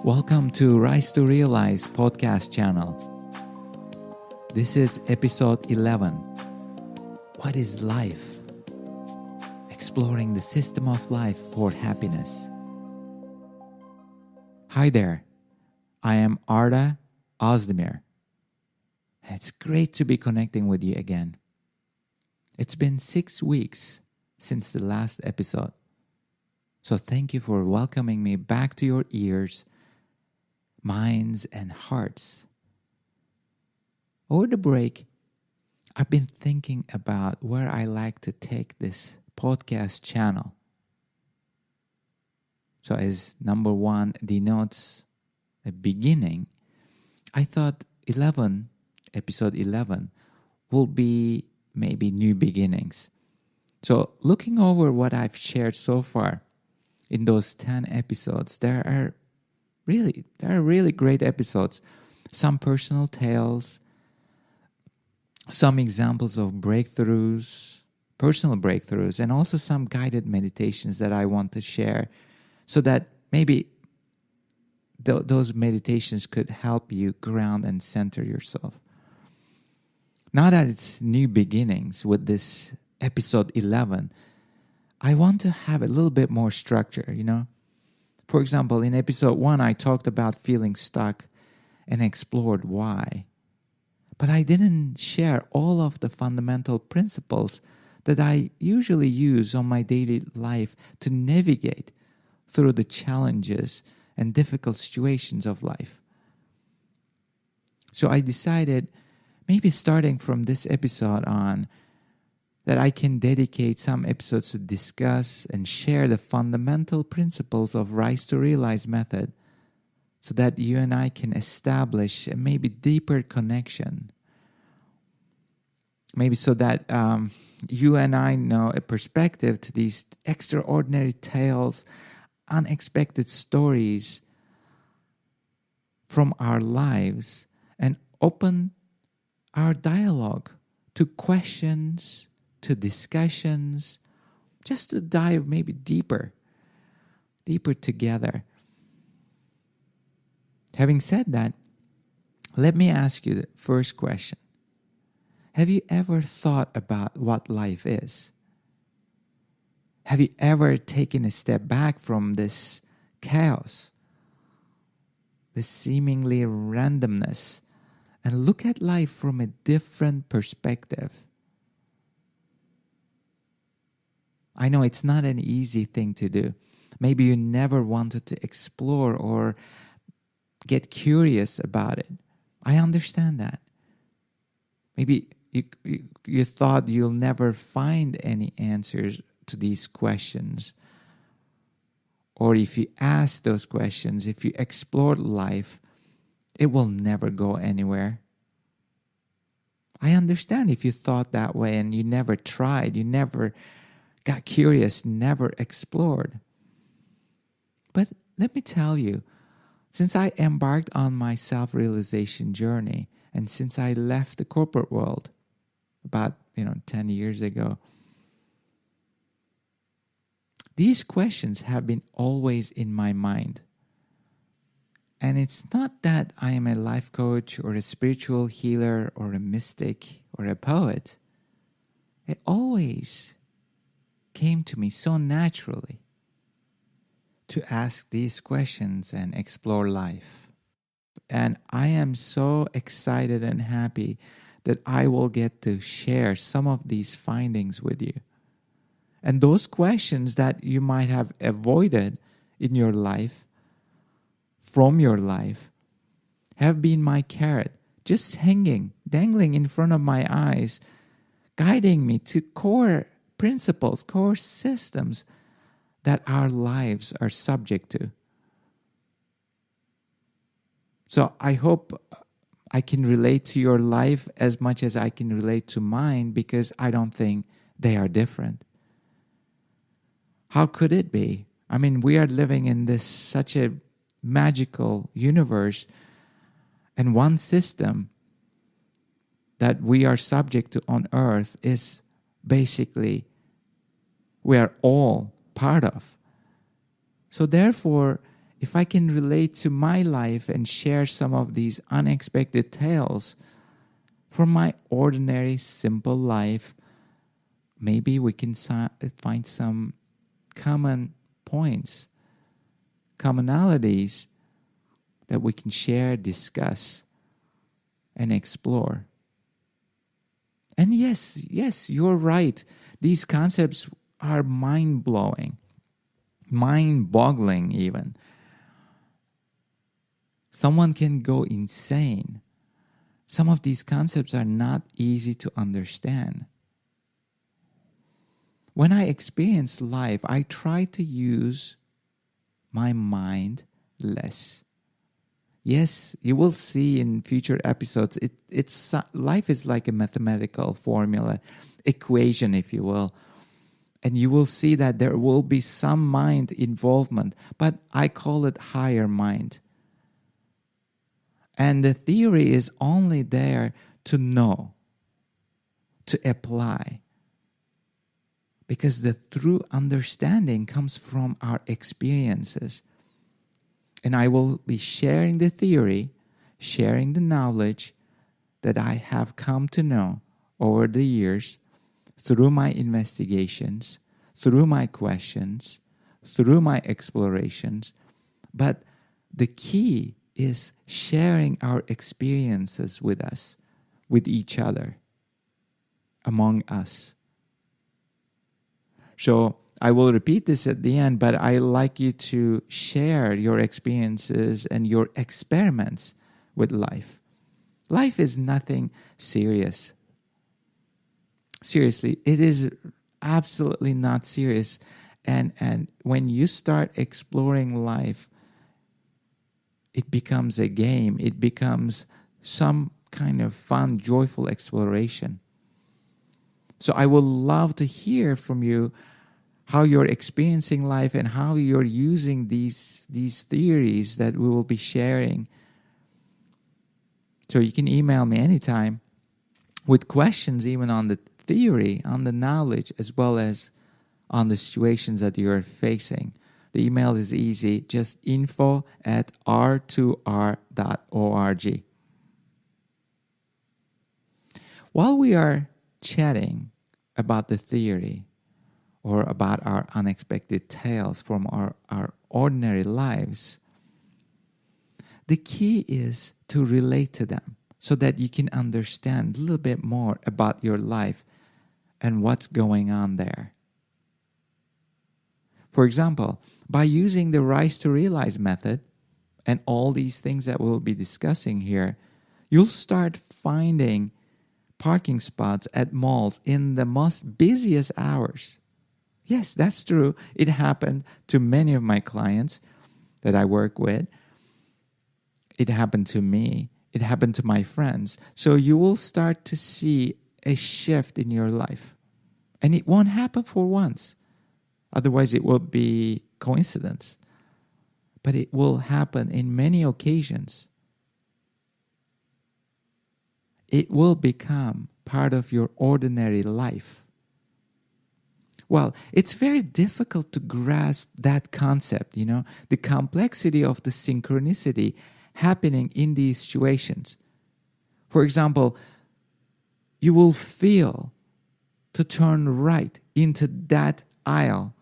Welcome to Rise to Realize podcast channel. This is episode 11. What is life? Exploring the system of life for happiness. Hi there. I am Arda Ozdemir. It's great to be connecting with you again. It's been 6 weeks since the last episode. So thank you for welcoming me back to your ears, minds, and hearts. Over the break, I've been thinking about where I like to take this podcast channel. So as number 1 denotes a beginning, I thought episode 11 will be maybe new beginnings. So looking over what I've shared so far in those 10 episodes, there are really great episodes. Some personal tales, some examples of personal breakthroughs, and also some guided meditations that I want to share so that maybe those meditations could help you ground and center yourself. Now that it's new beginnings with this episode 11, I want to have a little bit more structure, For example, in episode 1, I talked about feeling stuck and explored why. But I didn't share all of the fundamental principles that I usually use on my daily life to navigate through the challenges and difficult situations of life. So I decided, maybe starting from this episode on, that I can dedicate some episodes to discuss and share the fundamental principles of Rise to Realize method so that you and I can establish a maybe deeper connection. Maybe so that you and I know a perspective to these extraordinary tales, unexpected stories from our lives, and open our dialogue to questions, to discussions, just to dive maybe deeper together. Having said that, let me ask you the first question. Have you ever thought about what life is? Have you ever taken a step back from this chaos, this seemingly randomness, and look at life from a different perspective? I know it's not an easy thing to do. Maybe you never wanted to explore or get curious about it. I understand that. Maybe you thought you'll never find any answers to these questions. Or if you ask those questions, if you explore life, it will never go anywhere. I understand if you thought that way and you never tried, you never got curious, never explored. But let me tell you, since I embarked on my self-realization journey and since I left the corporate world about 10 years ago, these questions have been always in my mind. And it's not that I am a life coach or a spiritual healer or a mystic or a poet. It always came to me so naturally to ask these questions and explore life. And I am so excited and happy that I will get to share some of these findings with you. And those questions that you might have avoided in your life, from your life, have been my carrot, just dangling in front of my eyes, guiding me to core principles, core systems that our lives are subject to. So I hope I can relate to your life as much as I can relate to mine, because I don't think they are different. How could it be? I mean, we are living in such a magical universe, and one system that we are subject to on earth is basically we are all part of. So therefore, if I can relate to my life and share some of these unexpected tales from my ordinary, simple life, maybe we can find some common points, commonalities that we can share, discuss, and explore. And yes, you're right. These concepts are mind-blowing, mind-boggling even. Someone can go insane. Some of these concepts are not easy to understand. When I experience life, I try to use my mind less. Yes, you will see in future episodes, it's life is like a mathematical formula, equation, if you will. And you will see that there will be some mind involvement, but I call it higher mind. And the theory is only there to know, to apply. Because the true understanding comes from our experiences. And I will be sharing the theory, sharing the knowledge that I have come to know over the years through my investigations, through my questions, through my explorations. But the key is sharing our experiences with us, with each other, among us. So I will repeat this at the end, but I like you to share your experiences and your experiments with life. Life is nothing serious. Seriously, it is absolutely not serious. And when you start exploring life, it becomes a game. It becomes some kind of fun, joyful exploration. So I would love to hear from you how you're experiencing life and how you're using these theories that we will be sharing. So you can email me anytime with questions even on the theory, on the knowledge, as well as on the situations that you're facing. The email is easy, just info@r2r.org. While we are chatting about the theory or about our unexpected tales from our ordinary lives, the key is to relate to them so that you can understand a little bit more about your life and what's going on there. For example, by using the Rise to Realize method and all these things that we'll be discussing here, you'll start finding parking spots at malls in the most busiest hours. Yes, that's true. It happened to many of my clients that I work with. It happened to me. It happened to my friends. So you will start to see a shift in your life. And it won't happen for once. Otherwise, it will be coincidence. But it will happen in many occasions. It will become part of your ordinary life. Well, it's very difficult to grasp that concept, the complexity of the synchronicity happening in these situations. For example, you will feel to turn right into that aisle,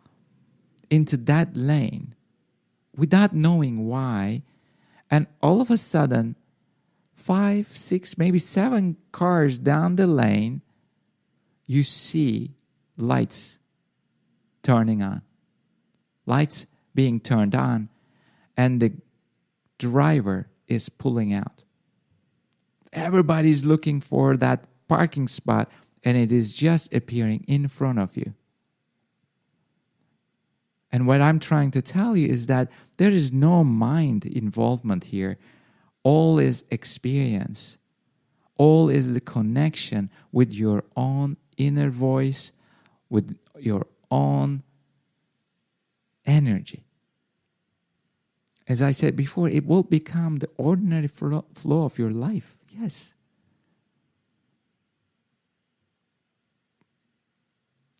into that lane, without knowing why, and all of a sudden, 5, 6, maybe 7 cars down the lane, you see lights turning on. Lights being turned on, and the driver is pulling out. Everybody's looking for that parking spot, and it is just appearing in front of you. And what I'm trying to tell you is that there is no mind involvement here. All is experience. All is the connection with your own inner voice, with your own energy. As I said before, it will become the ordinary flow of your life. Yes.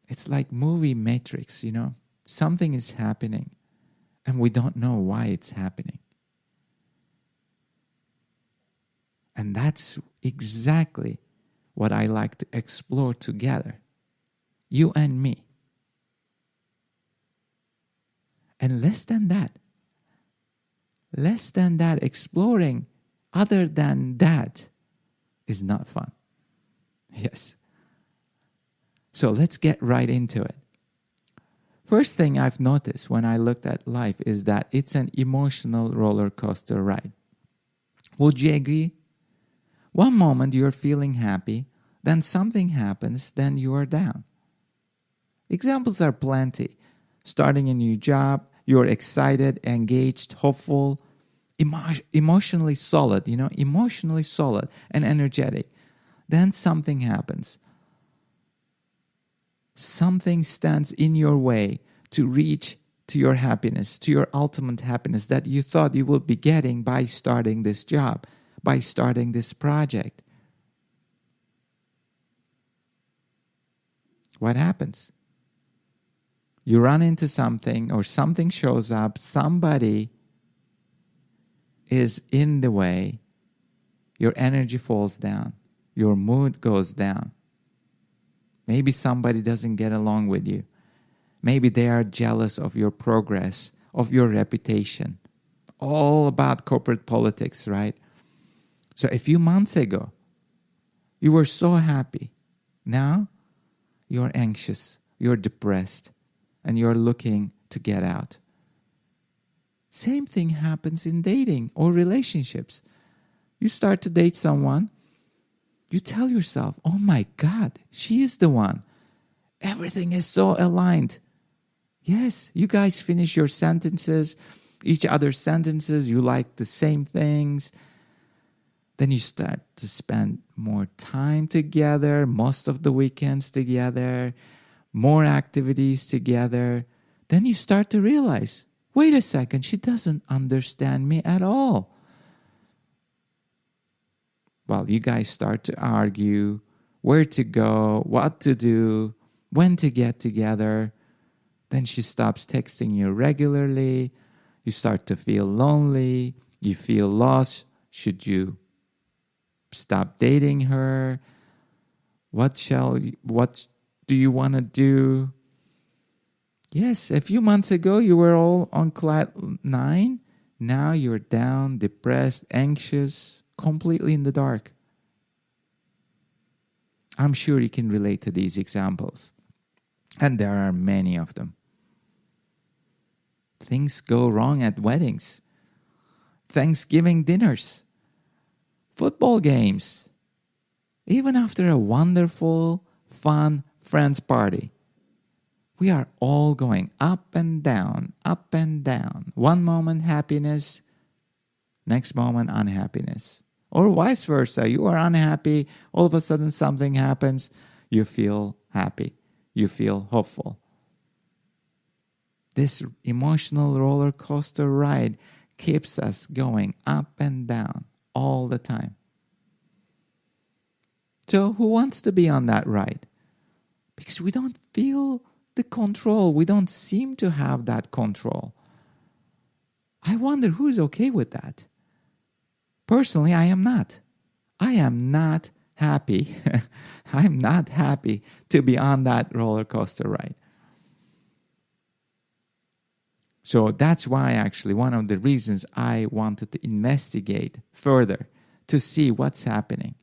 It's like movie Matrix, Something is happening. And we don't know why it's happening. And that's exactly what I like to explore together. You and me. And less than that, exploring other than that is not fun. Yes. So let's get right into it. First thing I've noticed when I looked at life is that it's an emotional roller coaster ride. Would you agree? One moment you're feeling happy, then something happens, then you are down. Examples are plenty. Starting a new job, you're excited, engaged, hopeful, emotionally solid, emotionally solid and energetic. Then something happens. Something stands in your way to reach to your happiness, to your ultimate happiness that you thought you would be getting by starting this job, by starting this project. What happens? You run into something or something shows up, somebody is in the way, your energy falls down, your mood goes down. Maybe somebody doesn't get along with you. Maybe they are jealous of your progress, of your reputation. All about corporate politics, right? So a few months ago, you were so happy. Now, you're anxious, you're depressed, and you're looking to get out. Same thing happens in dating or relationships. You start to date someone, you tell yourself, oh my God, she is the one. Everything is so aligned. Yes, you guys finish your sentences, each other's sentences, you like the same things. Then you start to spend more time together, most of the weekends together, more activities together. Then you start to realize, wait a second, she doesn't understand me at all. Well, you guys start to argue where to go, what to do, when to get together. Then she stops texting you regularly. You start to feel lonely. You feel lost. Should you stop dating her? What do you want to do? Yes, a few months ago you were all on cloud nine. Now you're down, depressed, anxious, completely in the dark. I'm sure you can relate to these examples. And there are many of them. Things go wrong at weddings, Thanksgiving dinners, football games, even after a wonderful, fun friends party. We are all going up and down, up and down. One moment happiness, next moment unhappiness. Or vice versa. You are unhappy, all of a sudden something happens, you feel happy, you feel hopeful. This emotional roller coaster ride keeps us going up and down all the time. So who wants to be on that ride? Because we don't feel the control. We don't seem to have that control. I wonder who's okay with that. Personally, I am not. I am not happy. I'm not happy to be on that roller coaster ride. So that's why actually one of the reasons I wanted to investigate further to see what's happening.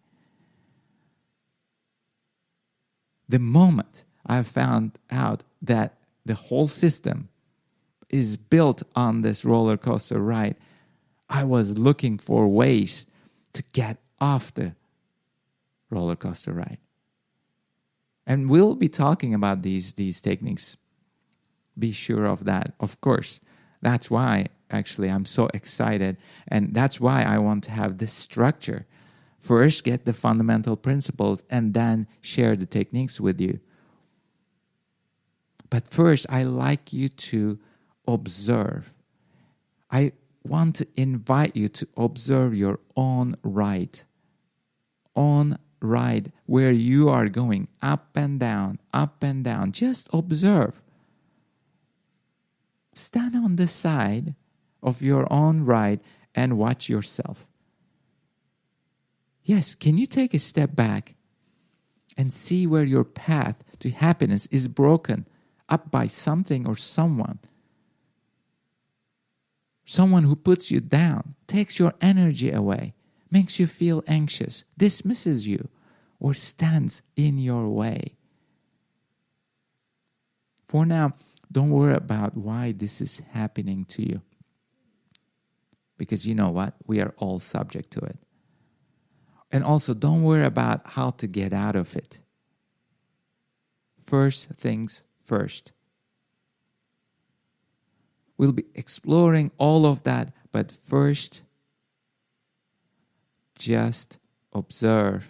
The moment I found out that the whole system is built on this roller coaster ride, I was looking for ways to get off the roller coaster ride. And we'll be talking about these techniques. Be sure of that, of course. That's why actually I'm so excited, and that's why I want to have this structure. First, get the fundamental principles and then share the techniques with you. But first, I like you to observe. I want to invite you to observe your own ride where you are going up and down, up and down. Just observe. Stand on the side of your own ride and watch yourself. Yes, can you take a step back and see where your path to happiness is broken up by something or someone? Someone who puts you down, takes your energy away, makes you feel anxious, dismisses you, or stands in your way. For now, don't worry about why this is happening to you. Because you know what? We are all subject to it. And also, don't worry about how to get out of it. First things first. We'll be exploring all of that, but first, just observe,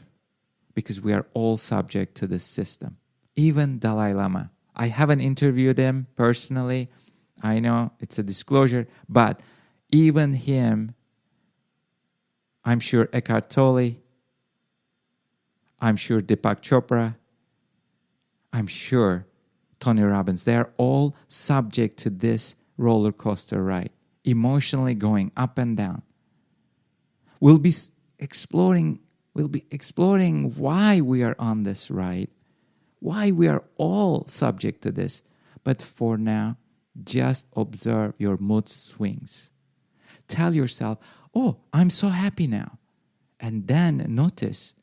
because we are all subject to this system. Even Dalai Lama. I haven't interviewed him personally. I know it's a disclosure, but even him, I'm sure Eckhart Tolle, I'm sure Deepak Chopra, I'm sure Tony Robbins, they're all subject to this roller coaster ride, emotionally going up and down. We'll be exploring why we are on this ride, why we are all subject to this. But for now, just observe your mood swings. Tell yourself, oh, I'm so happy now. And then notice,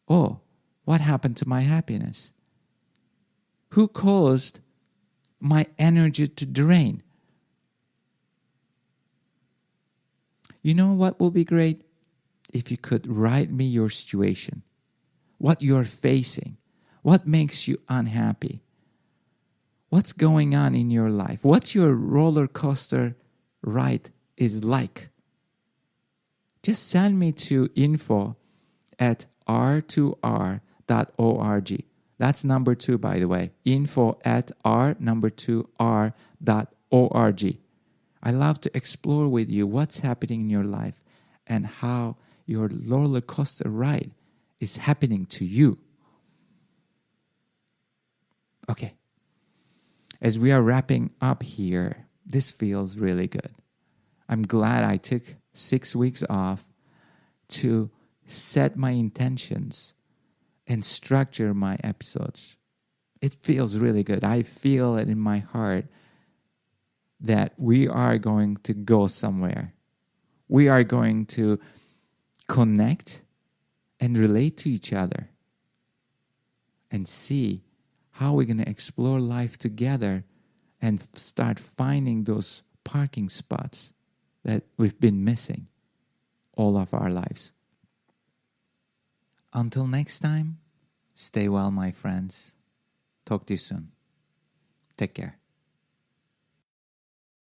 oh, what happened to my happiness? Who caused my energy to drain? You know what will be great? If you could write me your situation, what you're facing, what makes you unhappy, what's going on in your life, what your roller coaster ride is like. Just send me to info@r2r.org. That's number 2, by the way. info@r2r.org. I love to explore with you what's happening in your life and how your roller coaster ride is happening to you. Okay. As we are wrapping up here, this feels really good. I'm glad I took 6 weeks off to set my intentions and structure my episodes. It feels really good. I feel it in my heart that we are going to go somewhere. We are going to connect and relate to each other and see how we're going to explore life together and start finding those parking spots that we've been missing all of our lives. Until next time, stay well, my friends. Talk to you soon. Take care.